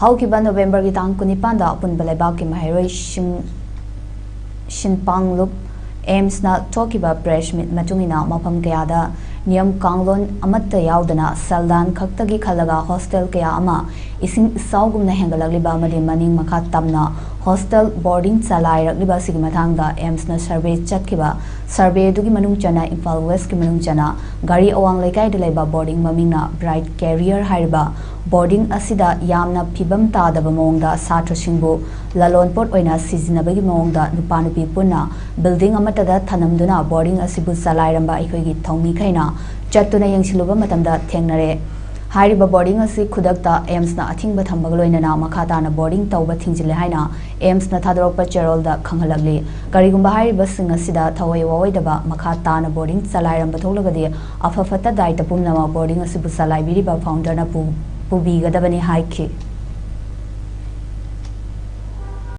Haukiba November ki tang kunipanda apun balaiba ki maheroi Shinpanglup aims na tokiba press meet matungina mapam kayada niyam kanglon amatta yaudana saldan khaktagi khalaga hostel kaya ama ising isaugumna hengalagliba amadi maning makha tamna hostel boarding chalai ragliba sigi mathangda aims na survey chatkiba survey dugi manung chana Imphal West ki manung chana gari awang laikai de laiba boarding mamingna bright carrier hariba boarding asida yamna phibam tadaba mongda satra singbu lalonpot oina sizinabagi mongda nupa nupi punna building amatada thanamduna boarding asibu chalairamba ikhoigi thongmi khaina chatuna yengsiluba matamda thengnare Hariba boarding asi khudakta aims na athingba thambag loinana makhata na boarding tawba thingjile haina aims na thadropa cherol da khanghalagli karigumba hariba sing asida thawai wawaidaba makhata na boarding chalairamba tholagadi afafata daita pumnama boarding asi bu salai biriba founder na pubigadabani haiki